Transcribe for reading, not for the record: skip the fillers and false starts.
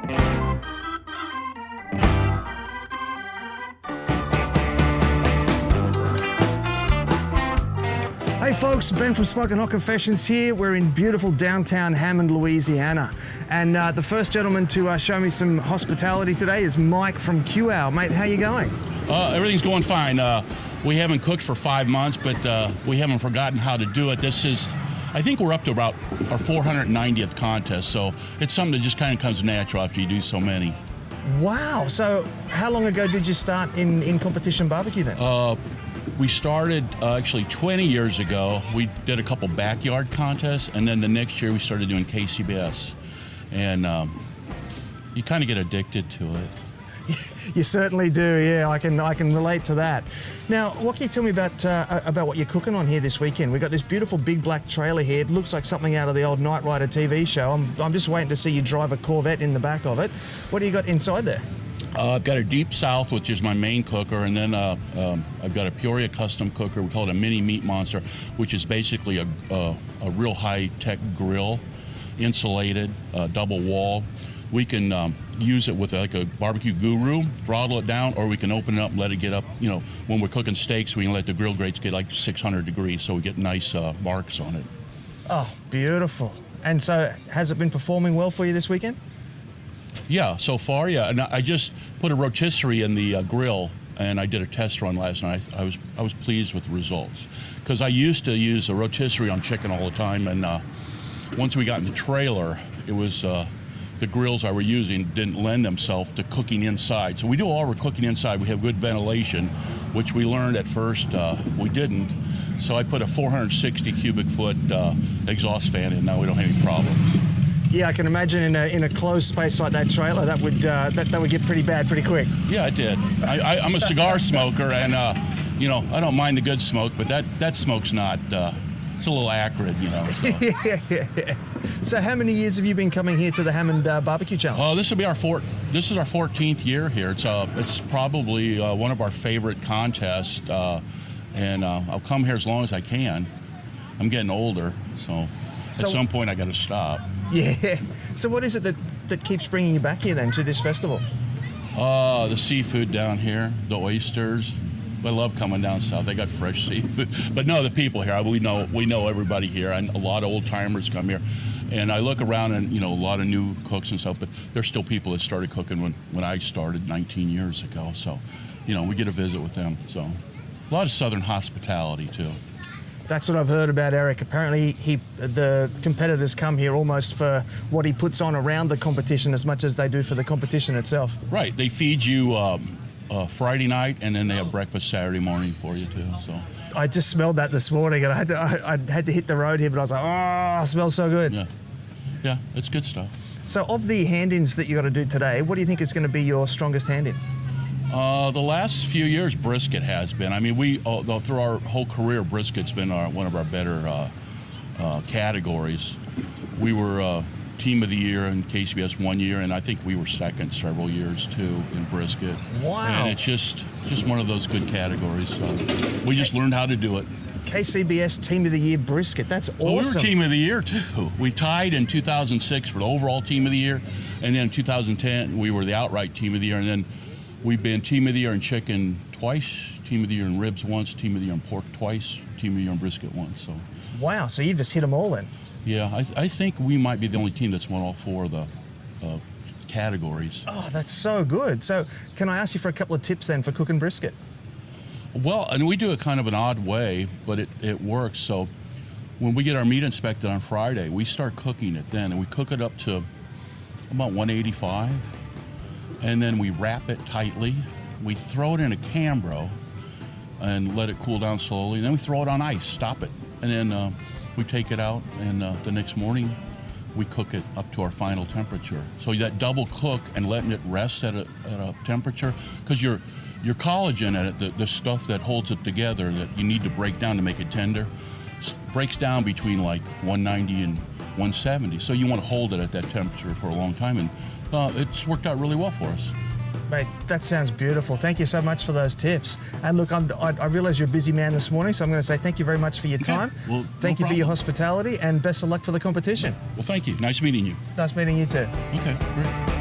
Hey folks, Ben from Smoking Hot Confessions here. We're in beautiful downtown Hammond, Louisiana. And the first gentleman to show me some hospitality today is Mike from Quau. Mate, how you going? Everything's going fine. We haven't cooked for 5 months, but we haven't forgotten how to do it. This is, I think we're up to about our 490th contest, so it's something that just kind of comes natural after you do so many. Wow, so how long ago did you start in competition barbecue then? We started actually 20 years ago. We did a couple backyard contests, and then the next year we started doing KCBS. And you kind of get addicted to it. You certainly do, yeah. I can relate to that. Now, what can you tell me about what you're cooking on here this weekend? We've got this beautiful big black trailer here. It looks like something out of the old Knight Rider TV show. I'm just waiting to see you drive a Corvette in the back of it. What do you got inside there? I've got a Deep South, which is my main cooker, and then I've got a Peoria custom cooker. We call it a mini meat monster, which is basically a real high-tech grill, insulated, double wall. We can use it with like a barbecue guru, throttle it down, or we can open it up and let it get up. You know, when we're cooking steaks, we can let the grill grates get like 600 degrees, so we get nice marks on it. Oh, beautiful. And so, has it been performing well for you this weekend? Yeah, so far, yeah. And I just put a rotisserie in the grill, and I did a test run last night. I was pleased with the results, because I used to use a rotisserie on chicken all the time, and once we got in the trailer, it was the grills I were using didn't lend themselves to cooking inside. So we do all our cooking inside. We have good ventilation, which we learned at first we didn't. So I put a 460 cubic foot exhaust fan in. Now we don't have any problems. Yeah, I can imagine in a closed space like that trailer, that would get pretty bad pretty quick. Yeah, it did. I'm a cigar smoker, and you know, I don't mind the good smoke, but that smoke's not. It's a little acrid, you know. So. Yeah. So how many years have you been coming here to the Hammond BBQ Challenge? Oh, this will be this is our 14th year here. It's probably one of our favorite contests, and I'll come here as long as I can. I'm getting older, so at some point I got to stop. Yeah. So what is it that keeps bringing you back here then to this festival? The seafood down here, the oysters. I love coming down south. They got fresh seafood. But no, the people here, we know everybody here, and a lot of old timers come here. And I look around and, you know, a lot of new cooks and stuff, but there's still people that started cooking when I started 19 years ago. So, you know, we get a visit with them. So a lot of Southern hospitality too. That's what I've heard about Eric. Apparently, the competitors come here almost for what he puts on around the competition as much as they do for the competition itself. Right. They feed you Friday night, and then they have breakfast Saturday morning for you too. So I just smelled that this morning, and I had to hit the road here, but I was like, oh, it smells so good. Yeah, it's good stuff. So of the hand-ins that you got to do today, what do you think is going to be your strongest hand-in? The last few years, brisket has been. I mean, through our whole career, brisket's been one of our better categories. We were Team of the Year in KCBS one year, and I think we were second several years too in brisket. Wow! And it's just one of those good categories. We just learned how to do it. KCBS Team of the Year brisket. That's awesome. Well, we were Team of the Year too. We tied in 2006 for the overall Team of the Year, and then in 2010 we were the outright Team of the Year, and then we've been Team of the Year in chicken twice, Team of the Year in ribs once, Team of the Year in pork twice, Team of the Year in brisket once. So. Wow, so you just hit them all then? Yeah, I think we might be the only team that's won all four of the categories. Oh, that's so good. So can I ask you for a couple of tips then for cooking brisket? Well, and we do it kind of an odd way, but it works. So when we get our meat inspected on Friday, we start cooking it then, and we cook it up to about 185. And then we wrap it tightly. We throw it in a Cambro and let it cool down slowly. And then we throw it on ice, stop it. And then we take it out, and the next morning we cook it up to our final temperature. So that double cook and letting it rest at a temperature, because your collagen in it, the stuff that holds it together that you need to break down to make it tender, breaks down between like 190 and 170. So you want to hold it at that temperature for a long time, and it's worked out really well for us. Mate, that sounds beautiful. Thank you so much for those tips. And look, I realize you're a busy man this morning, so I'm going to say thank you very much for your time. Well, thank you for your hospitality, and best of luck for the competition. Well, thank you. Nice meeting you. Nice meeting you too. Okay, great.